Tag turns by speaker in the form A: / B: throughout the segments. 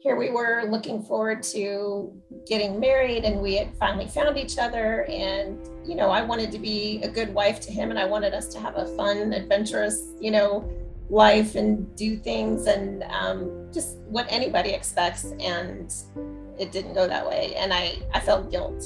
A: here we were looking forward to getting married, and we had finally found each other. And, I wanted to be a good wife to him, and I wanted us to have a fun, adventurous, life and do things and just what anybody expects. And it didn't go that way. And I felt guilt.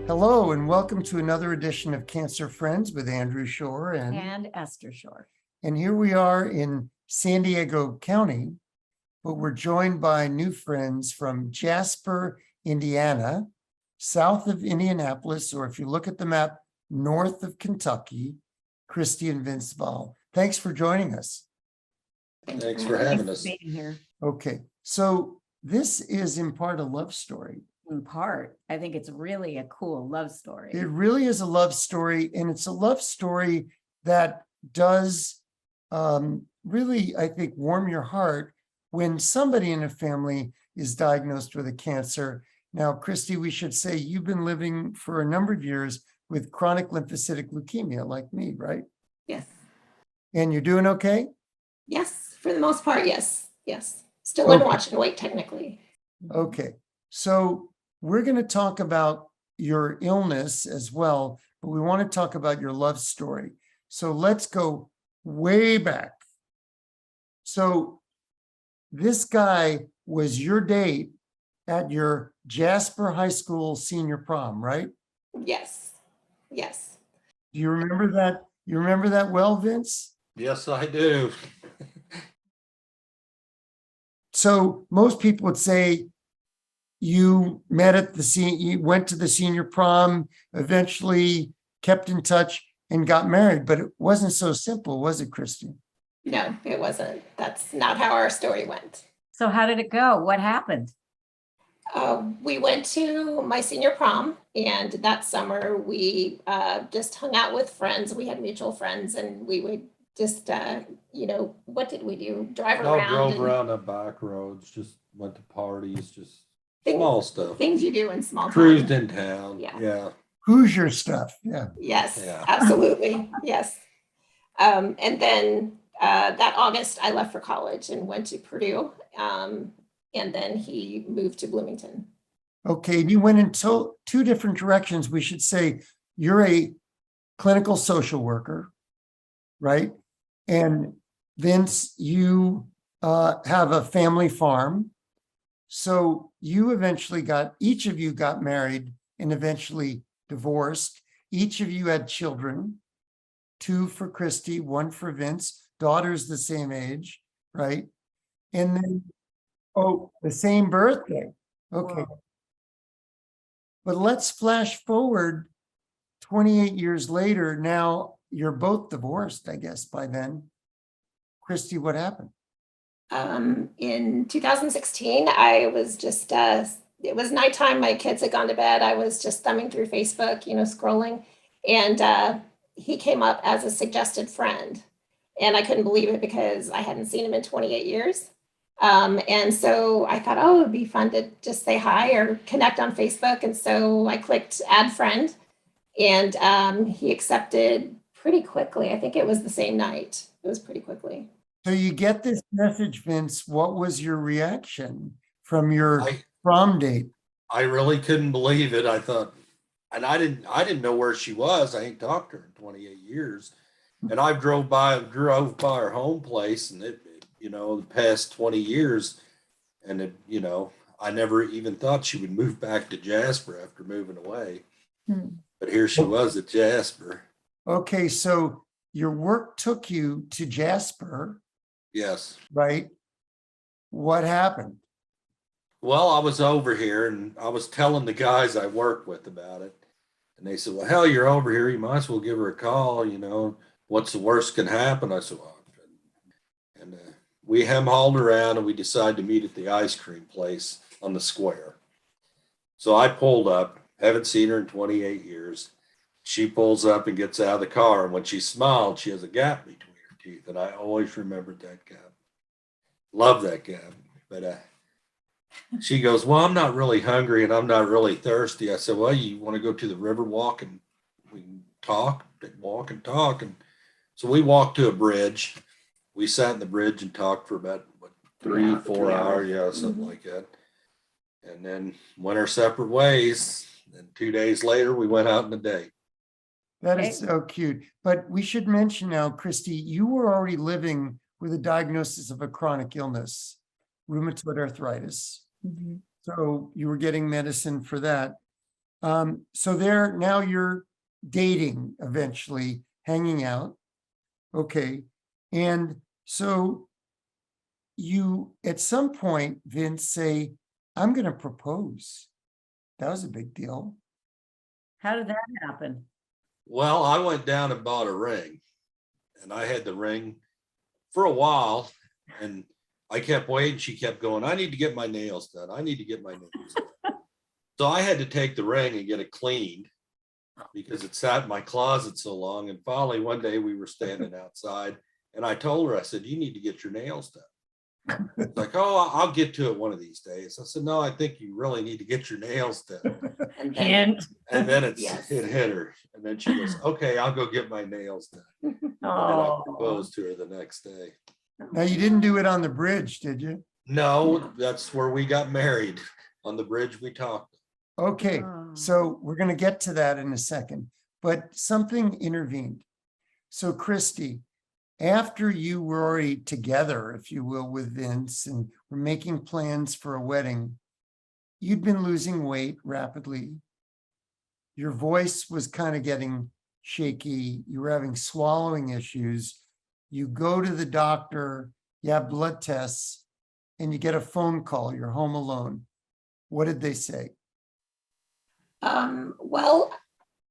B: Hello, and welcome to another edition of Cancer Friends with Andrew Schorr
C: and Esther Schorr.
B: And here we are in San Diego County, but we're joined by new friends from Jasper, Indiana, south of Indianapolis, or if you look at the map, north of Kentucky, Christy and Vince Vaal. Thanks for joining us.
D: Thanks for having us.
C: Being here.
B: Okay, so this is in part a love story.
C: In part, I think it's really a cool love story.
B: It really is a love story, and it's a love story that does really, I think, warm your heart when somebody in a family is diagnosed with a cancer. Now, Christy, we should say you've been living for a number of years with chronic lymphocytic leukemia, like me, right?
A: Yes.
B: And you're doing okay?
A: Yes, for the most part, yes. Still in watch and wait, technically.
B: Okay, so we're going to talk about your illness as well, but we want to talk about your love story. So let's go way back. So this guy was your date at your Jasper High School senior prom, right?
A: Yes.
B: Do you remember that? You remember that well, Vince?
D: Yes, I do.
B: So most people would say you met at you went to the senior prom, eventually kept in touch and got married, but it wasn't so simple, was it, Christy?
A: No, it wasn't. That's not how our story went.
C: So how did it go? What happened?
A: We went to my senior prom, and that summer we just hung out with friends. We had mutual friends, and we would just, what did we do? Drive around.
D: Drove around the back roads, just went to parties, just small stuff.
A: Things you do in small town.
D: Cruised in town. Yeah.
B: Hoosier stuff. Yeah.
A: Yes,
D: Yeah.
A: Absolutely. Yes. And then that August, I left for college and went to Purdue. And then he moved to Bloomington.
B: Okay, you went in two different directions. We should say you're a clinical social worker, right? And Vince, you have a family farm. So you eventually each of you got married and eventually divorced. Each of you had children, 2 for Christy, 1 for Vince, daughters the same age, right? And then, the same birthday. Okay.
C: Wow.
B: But let's flash forward 28 years later. Now you're both divorced, I guess, by then. Christy, what happened?
A: In 2016, I was just, it was nighttime. My kids had gone to bed. I was just thumbing through Facebook, scrolling. And he came up as a suggested friend. And I couldn't believe it because I hadn't seen him in 28 years. And so I thought, it would be fun to just say hi or connect on Facebook. And so I clicked add friend, and he accepted pretty quickly. I think it was the same night. It was pretty quickly.
B: So you get this message, Vince. What was your reaction from your prom date?
D: I really couldn't believe it. I thought, and I didn't know where she was. I ain't talked to her in 28 years. And I drove by her home place, and the past 20 years, and I never even thought she would move back to Jasper after moving away. But here she was at Jasper.
B: Okay, so your work took you to Jasper.
D: Yes.
B: Right? What happened?
D: Well, I was over here and I was telling the guys I worked with about it. And they said, well, hell, you're over here. You might as well give her a call. What's the worst can happen? I said, well, and we hem-hauled around and we decided to meet at the ice cream place on the square. So I pulled up, haven't seen her in 28 years. She pulls up and gets out of the car. And when she smiled, she has a gap between her teeth. And I always remembered that gap. Love that gap. But She goes, well, I'm not really hungry and I'm not really thirsty. I said, well, you want to go to the river walk and we can talk, walk and talk. And so we walked to a bridge. We sat in the bridge and talked for about what, 4 hours. Yeah, something like that. And then went our separate ways. And 2 days later, we went out on a date.
B: That is so cute. But we should mention now, Christy, you were already living with a diagnosis of a chronic illness, rheumatoid arthritis.
C: Mhm.
B: So you were getting medicine for that. So there, now you're dating eventually, hanging out. Okay. And so you, at some point, Vince, say, I'm going to propose. That was a big deal.
C: How did that happen?
D: Well, I went down and bought a ring, and I had the ring for a while, and I kept waiting. She kept going, I need to get my nails done. I need to get my nails done. So I had to take the ring and get it cleaned because it sat in my closet so long. And finally, one day we were standing outside, and I told her, I said, you need to get your nails done. It's like, oh, I'll get to it one of these days. I said, no, I think you really need to get your nails done.
A: And then,
C: Hint.
D: And then it
A: Yes.
D: hit her. And then she goes, okay, I'll go get my nails done. And then I
C: Oh,
D: proposed to her the next day.
B: Now, you didn't do it on the bridge, did you?
D: No, that's where we got married, on the bridge we talked.
B: Okay, so we're going to get to that in a second, but something intervened. So Christy, after you were already together, if you will, with Vince and were making plans for a wedding, you'd been losing weight rapidly. Your voice was kind of getting shaky. You were having swallowing issues. You go to the doctor, you have blood tests, and you get a phone call. You're home alone. What did they say?
A: Well,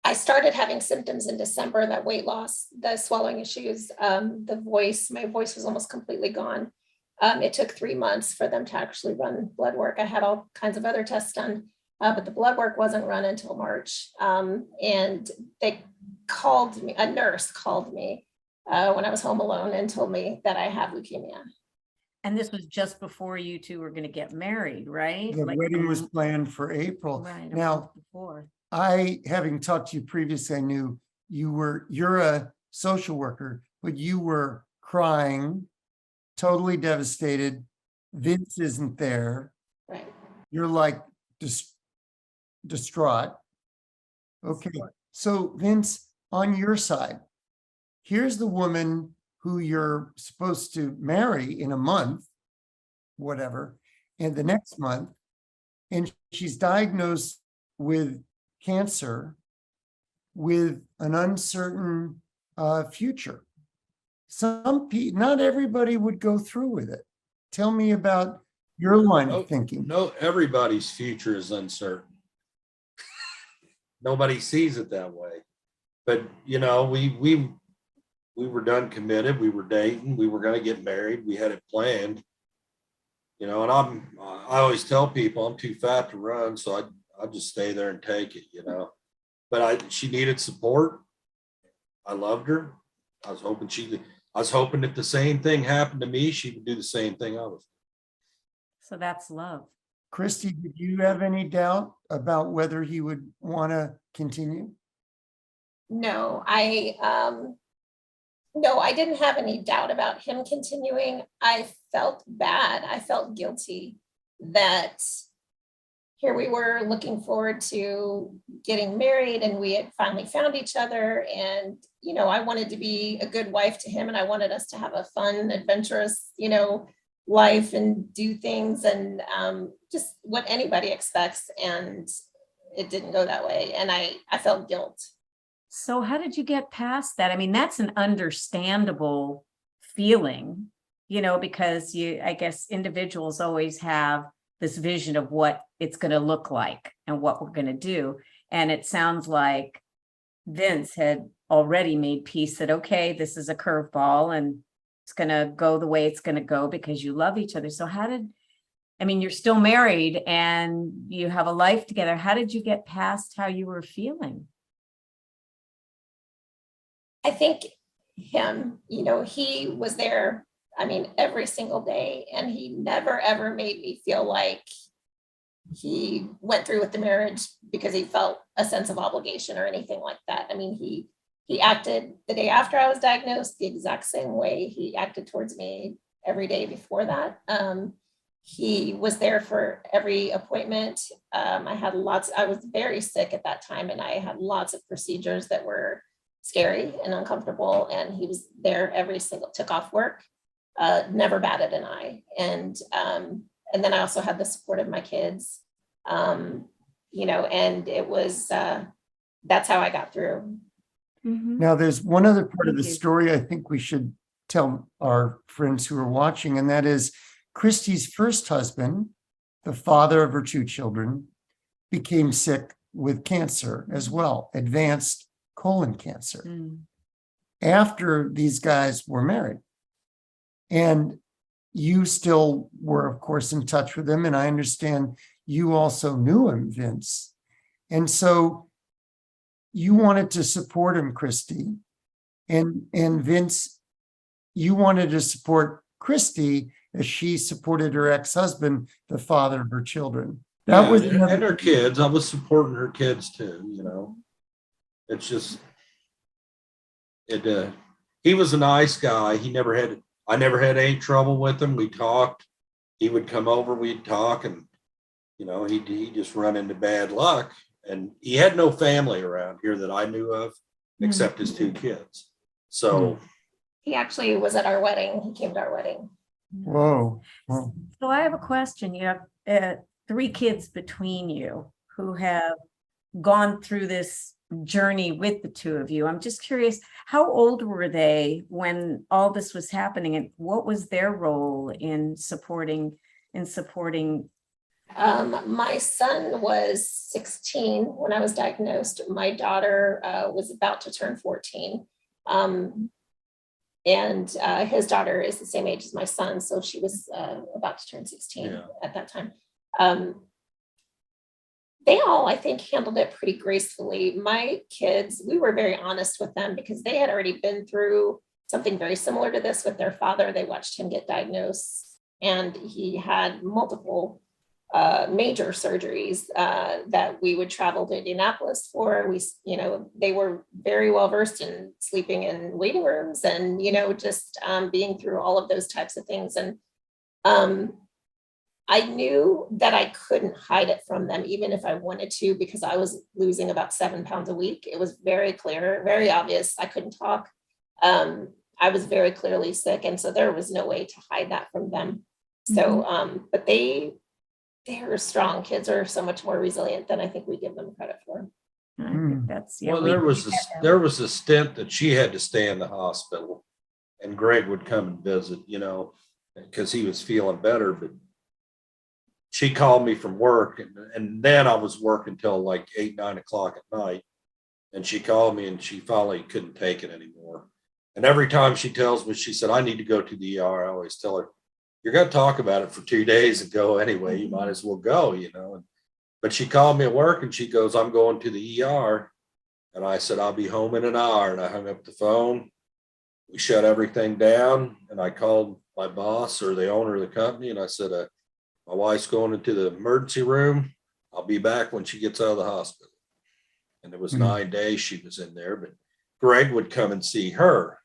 A: I started having symptoms in December, that weight loss, the swallowing issues, the voice, my voice was almost completely gone. It took 3 months for them to actually run blood work. I had all kinds of other tests done, but the blood work wasn't run until March. And they called me, a nurse called me when I was home alone and told me that I have leukemia.
C: and this was just before you two were going to get married, right?
B: The
C: Like,
B: wedding was planned for April.
C: right, a
B: Now,
C: month before.
B: I, having talked to you previously, I knew you're a social worker, but you were crying, totally devastated. Vince isn't there.
A: Right.
B: You're like distraught. Okay. So Vince, on your side, here's the woman who you're supposed to marry in a month, whatever, and the next month, and she's diagnosed with cancer with an uncertain future. Some people, not everybody would go through with it. Tell me about your line of thinking.
D: No, everybody's future is uncertain. Nobody sees it that way. But you know, we were done committed. We were dating. We were going to get married. We had it planned. You know, and I always tell people I'm too fat to run, so I just stay there and take it. You know, but she needed support. I loved her. I was hoping if the same thing happened to me, she would do the same thing I was.
C: So that's love.
B: Christy, did you have any doubt about whether he would want to continue?
A: No, I didn't have any doubt about him continuing. I felt bad. I felt guilty that here we were looking forward to getting married and we had finally found each other. And, you know, I wanted to be a good wife to him and I wanted us to have a fun, adventurous, you know, life and do things and just what anybody expects. And it didn't go that way. And I felt guilt.
C: So how did you get past that? I mean, that's an understandable feeling, you know, because I guess individuals always have this vision of what it's going to look like and what we're going to do. And it sounds like Vince had already made peace that, okay, this is a curveball and it's going to go the way it's going to go because you love each other. So you're still married and you have a life together. How did you get past how you were feeling?
A: I think him, you know, he was there, every single day, and he never, ever made me feel like he went through with the marriage because he felt a sense of obligation or anything like that. I mean, he acted the day after I was diagnosed the exact same way he acted towards me every day before that. He was there for every appointment. I was very sick at that time, and I had lots of procedures that were scary and uncomfortable. And he was there took off work, never batted an eye. And then I also had the support of my kids, and it was, that's how I got through.
C: Mhm.
B: Now, there's one other part of
C: Thank
B: the
C: you.
B: story I think we should tell our friends who are watching, and that is Christy's first husband, the father of her 2 children, became sick with cancer as well, advanced colon cancer,
C: Mm.
B: after these guys were married. And you still were, of course, in touch with him. And I understand you also knew him, Vince. And so you wanted to support him, Christy. And Vince, you wanted to support Christy as she supported her ex-husband, the father of her children. That was
D: and
B: another.
D: her kids. I was supporting her kids too, you know. It's just he was a nice guy. I never had any trouble with him. We talked. He would come over, we'd talk, and he just run into bad luck. And he had no family around here that I knew of, except his 2 kids. So
A: He actually was at our wedding. He came to our wedding.
B: Whoa. Whoa.
C: So I have a question. You have 3 kids between you who have gone through this journey with the 2 of you. I'm just curious, how old were they when all this was happening, and what was their role in supporting?
A: My son was 16 when I was diagnosed. My daughter was about to turn 14. And his daughter is the same age as my son, so she was about to turn 16 at that time. They all, I think, handled it pretty gracefully. My kids, we were very honest with them because they had already been through something very similar to this with their father. They watched him get diagnosed, and he had multiple major surgeries that we would travel to Indianapolis for. They were very well versed in sleeping in waiting rooms and, just being through all of those types of things. And I knew that I couldn't hide it from them, even if I wanted to, because I was losing about 7 pounds a week. It was very clear, very obvious. I couldn't talk. I was very clearly sick. And so there was no way to hide that from them. So, but they are strong. Kids are so much more resilient than I think we give them credit for.
C: I think that's,
D: well, there was a stint that she had to stay in the hospital, and Greg would come and visit, because he was feeling better. But she called me from work, and then I was working till like 8, 9 o'clock at night. And she called me, and she finally couldn't take it anymore. And every time she tells me, she said, I need to go to the ER. I always tell her, you're going to talk about it for 2 days and go anyway. You might as well go, But she called me at work, and she goes, I'm going to the ER. And I said, I'll be home in an hour. And I hung up the phone. We shut everything down. And I called my boss, or the owner of the company. And I said, my wife's going into the emergency room. I'll be back when she gets out of the hospital. And it was 9 days she was in there. But Greg would come and see her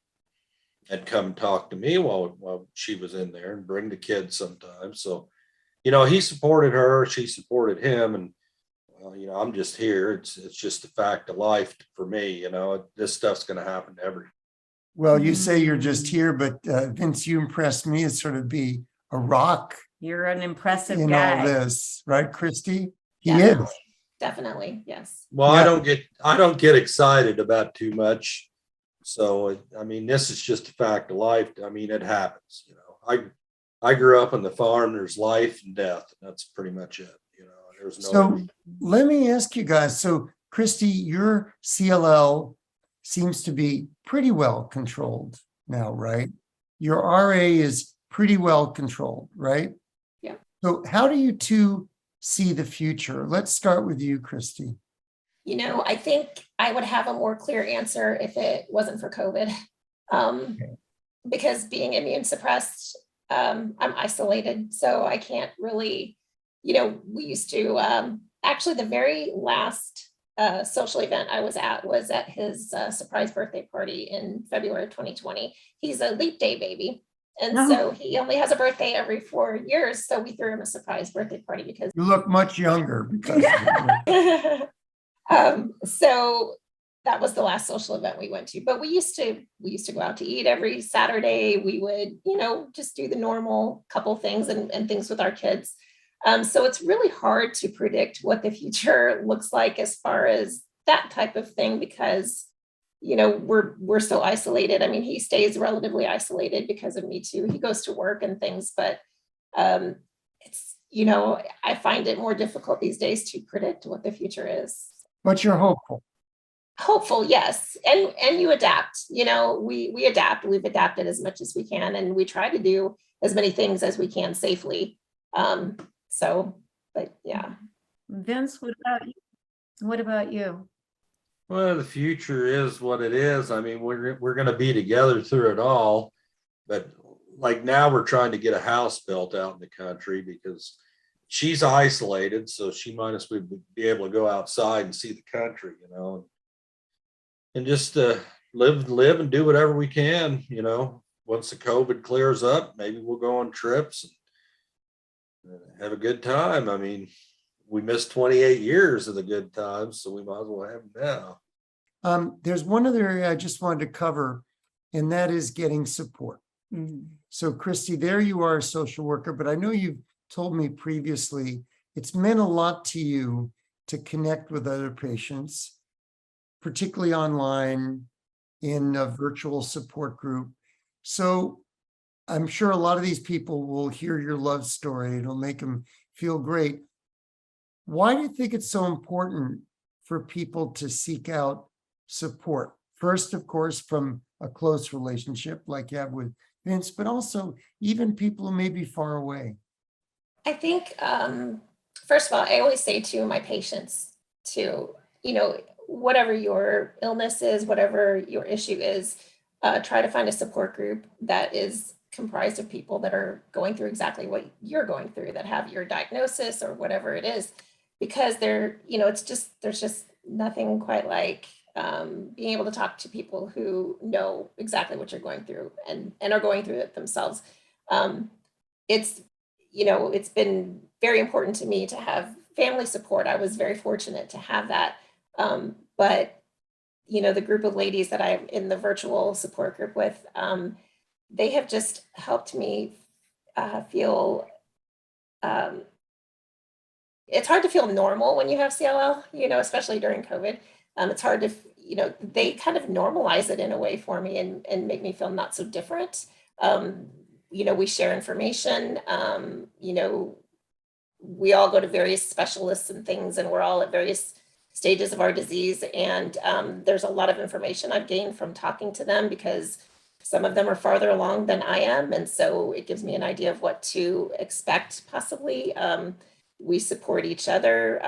D: and come and talk to me while she was in there, and bring the kids sometimes. So, he supported her, she supported him. And, I'm just here. It's just a fact of life for me. This stuff's going to happen to everyone.
B: Well, you say you're just here, but Vince, you impressed me as sort of be a rock.
C: You're an impressive
B: in
C: guy.
B: all this, right, Christy? He
A: Definitely.
B: is.
A: Definitely, yes.
D: Well,
B: Yeah.
D: I don't get excited about too much. So, this is just a fact of life. It happens, I grew up on the farm. There's life and death. And that's pretty much it. There's no.
B: So let me ask you guys. So Christy, your CLL seems to be pretty well controlled now, right? Your RA is pretty well controlled, right?
A: Yeah.
B: So how do you 2 see the future? Let's start with you, Christy.
A: I think I would have a more clear answer if it wasn't for COVID. Because being immune suppressed, I'm isolated, so I can't really we used to, actually the very last social event I was at his surprise birthday party in February of 2020. He's a leap day baby. And so he only has a birthday every 4 years. So we threw him a surprise birthday party because
B: You look much younger because
A: so that was the last social event we went to. But we used to go out to eat every Saturday. We would, just do the normal couple things and things with our kids. So it's really hard to predict what the future looks like as far as that type of thing, because we're so isolated. I mean, he stays relatively isolated because of me too. He goes to work and things, but it's, I find it more difficult these days to predict what the future is.
B: but you're hopeful.
A: Hopeful, yes. And you adapt, we adapt. We've adapted as much as we can, and we try to do as many things as we can safely. But yeah.
C: Vince, what about you? What about you?
D: Well, the future is what it is. I mean, we're going to be together through it all, but like now we're trying to get a house built out in the country because she's isolated, so she might as well be able to go outside and see the country, and just live and do whatever we can. Once the COVID clears up, maybe we'll go on trips and have a good time. I mean, we missed 28 years of the good times, so we might as well have them now.
B: There's one other area I just wanted to cover, and that is getting support.
C: Mhm.
B: So Christy, there you are, a social worker, but I know you've told me previously, it's meant a lot to you to connect with other patients, particularly online in a virtual support group. So I'm sure a lot of these people will hear your love story. It'll make them feel great. Why do you think it's so important for people to seek out support? First, of course, from a close relationship like you have with Vince, but also even people who may be far away.
A: I think, first of all, I always say to my patients to, whatever your illness is, whatever your issue is, try to find a support group that is comprised of people that are going through exactly what you're going through, that have your diagnosis or whatever it is, because there's just nothing quite like being able to talk to people who know exactly what you're going through and are going through it themselves. It's been very important to me to have family support. I was very fortunate to have that. But the group of ladies that I'm in the virtual support group with, they have just helped me feel, it's hard to feel normal when you have CLL, especially during COVID. It's hard to, they kind of normalize it in a way for me and make me feel not so different. We share information, we all go to various specialists and things, and we're all at various stages of our disease. And there's a lot of information I've gained from talking to them, because some of them are farther along than I am. And so it gives me an idea of what to expect possibly. We support each other.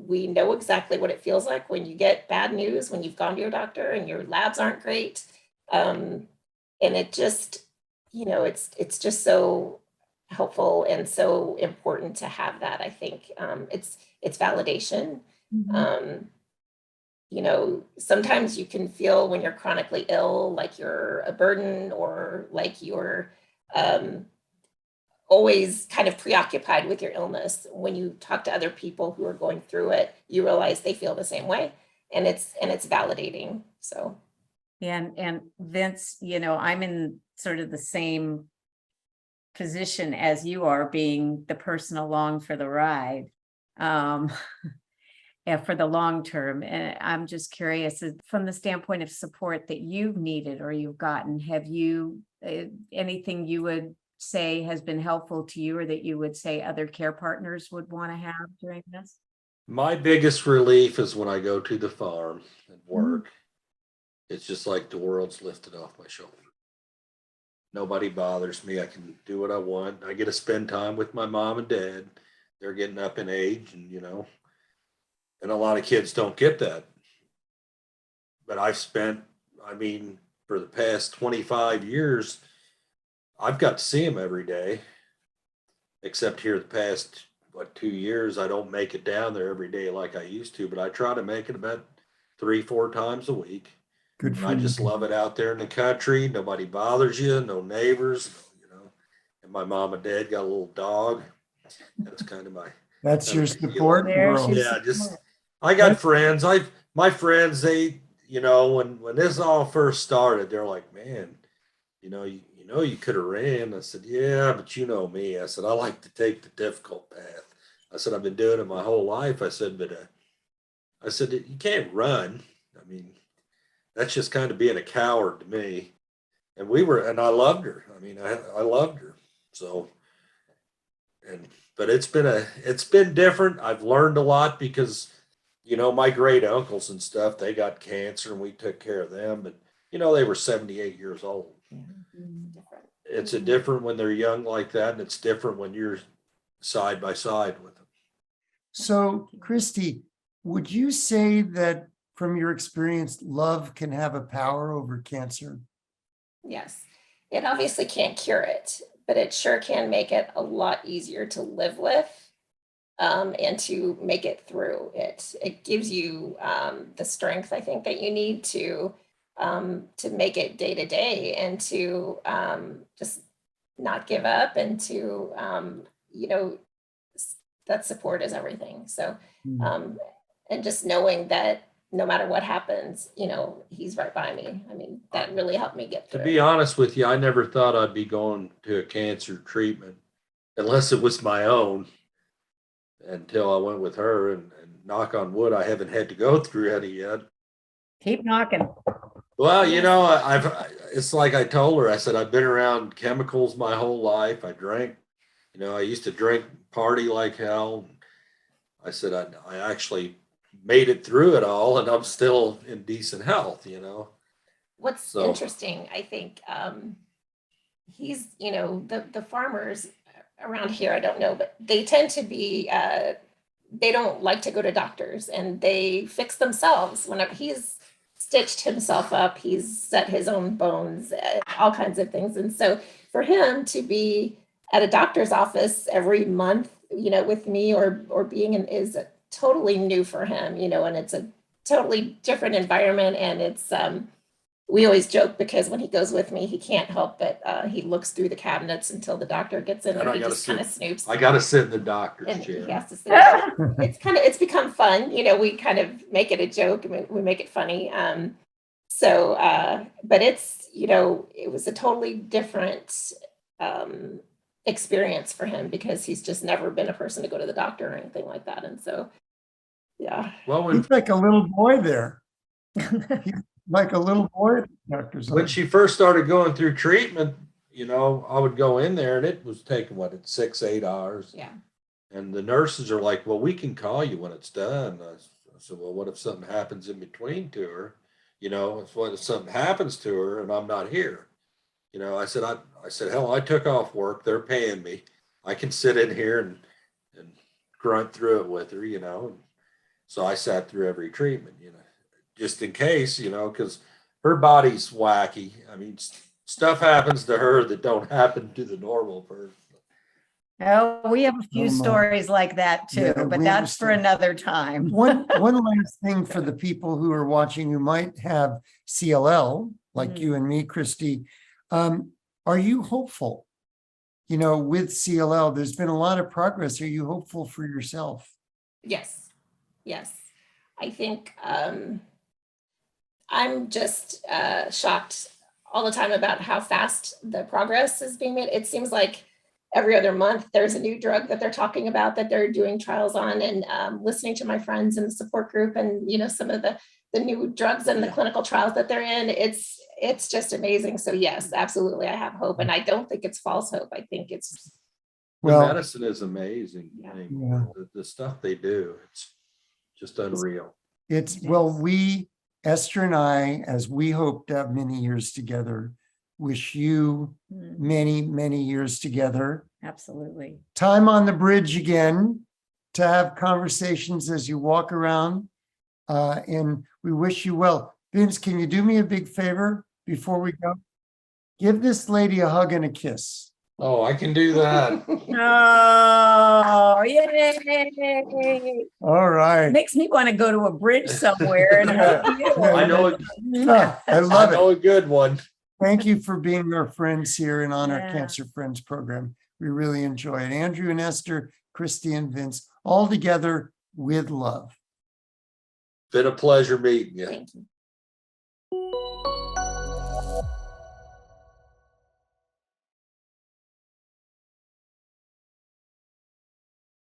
A: We know exactly what it feels like when you get bad news, when you've gone to your doctor and your labs aren't great. And it just, it's just so helpful and so important to have that. I think it's validation.
C: Mhm.
A: Sometimes you can feel when you're chronically ill, like you're a burden, or like you're always kind of preoccupied with your illness. When you talk to other people who are going through it, you realize they feel the same way, and it's validating. So.
C: And Vince, I'm in sort of the same position as you are, being the person along for the ride. Yeah, for the long term. And I'm just curious, from the standpoint of support that you've needed or you've gotten, have you, anything you would say has been helpful to you, or that you would say other care partners would want to have during this?
D: My biggest relief is when I go to the farm and work. It's just like the world's lifted off my shoulder. Nobody bothers me. I can do what I want. I get to spend time with my mom and dad. They're getting up in age, and and a lot of kids don't get that. But for the past 25 years, I've got to see them every day, except here the past 2 years. I don't make it down there every day like I used to, but I try to make it about 3-4 times a week.
B: Good
D: And
B: for
D: I
B: you.
D: just love it out there in the country. Nobody bothers you, no neighbors, you know. And my mom and dad got a little dog. That's kind of
B: That's
D: kind
B: your
D: of my feeling.
B: support
C: There
B: world.
C: she's-
D: Yeah, just I got friends. My friends, they, you know, when this all first started, they're like, man, you could have ran. I said, yeah, but you know me. I said, I like to take the difficult path. I said, I've been doing it my whole life. I said, but I said, you can't run. I mean, that's just kind of being a coward to me. And and I loved her. I mean, I loved her. So, but it's been different. I've learned a lot because, my great uncles and stuff, they got cancer and we took care of them. But, they were 78 years old.
A: Different.
D: It's a different when they're young like that. And it's different when you're side by side with them.
B: So, Christy, would you say that from your experience, love can have a power over cancer?
A: Yes, it obviously can't cure it, but it sure can make it a lot easier to live with, and to make it through it. It gives you the strength, I think, that you need to make it day to day, and to just not give up, and to that support is everything. So and just knowing that no matter what happens, he's right by me. I mean, that really helped me get
D: To
A: through
D: be
A: it.
D: honest with you, I never thought I'd be going to a cancer treatment unless it was my own, until I went with her, and knock on wood, I haven't had to go through any yet.
C: Keep knocking.
D: Well, it's like I told her, I said, I've been around chemicals my whole life. I drank, I used to drink, party like hell. I said, I actually made it through it all, and I'm still in decent health,
A: What's
D: So-
A: interesting, I think, he's, the farmers around here, I don't know, but they tend to be, they don't like to go to doctors, and they fix themselves. Whenever he's stitched himself up, he's set his own bones, all kinds of things. And so for him to be at a doctor's office every month, with me, or being in, is totally new for him, and it's a totally different environment. And it's, we always joke, because when he goes with me, he can't help but he looks through the cabinets until the doctor gets in,
D: And
A: and
D: I
A: he
D: gotta
A: just kind of
D: sit-
A: snoops.
D: I got to sit in the doctor's
A: And he
D: chair.
A: has to sit. It's become fun, we kind of make it a joke, and we make it funny. But it's, it was a totally different experience for him, because he's just never been a person to go to the doctor or anything like that. And so, yeah.
D: Well,
B: He's like a little boy there. He's like a little boy at the doctor's
D: when
B: office.
D: she first started going through treatment, I would go in there, and it was taking 6-8 hours.
A: Yeah.
D: And the nurses are like, well, we can call you when it's done. I said, well, what if something happens in between to her? What if something happens to her and I'm not here? I said, hell, I took off work. They're paying me. I can sit in here and grunt through it with her, And so I sat through every treatment, just in case, because her body's wacky. I mean, stuff happens to her that don't happen to the normal person.
C: Oh, we have a few
B: Oh, my.
C: stories like that too,
B: Yeah,
C: but
B: we
C: that's for
B: understand.
C: another time.
B: One last thing for the people who are watching who might have CLL, like you and me, Christy. Are you hopeful? With CLL, there's been a lot of progress. Are you hopeful for yourself?
A: Yes. I think I'm just shocked all the time about how fast the progress is being made. It seems like every other month there's a new drug that they're talking about, that they're doing trials on, and listening to my friends in the support group, and some of the new drugs and the clinical trials that they're in. It's just amazing. So yes, absolutely, I have hope, and I don't think it's false hope. I think it's
B: Well,
D: medicine is amazing.
A: Yeah.
D: The stuff they do, it's just unreal.
B: we, Esther and I, as we hope to have many years together, wish you many, many years together.
C: Absolutely.
B: Time on the bridge again to have conversations as you walk around. And we wish you well. Vince, can you do me a big favor before we go? Give this lady a hug and a kiss.
D: Oh, I can do that.
C: Oh, yay.
B: All right.
C: Makes me want to go to a bridge somewhere and hug you.
D: I know it.
B: I
D: I
B: love
D: know
B: it.
D: a good one.
B: Thank you for being our friends here and on our
C: Yeah.
B: Cancer Friends program. We really enjoy it. Andrew and Esther, Christy and Vince, all together with love.
D: Been a pleasure meeting you.
A: Thank you.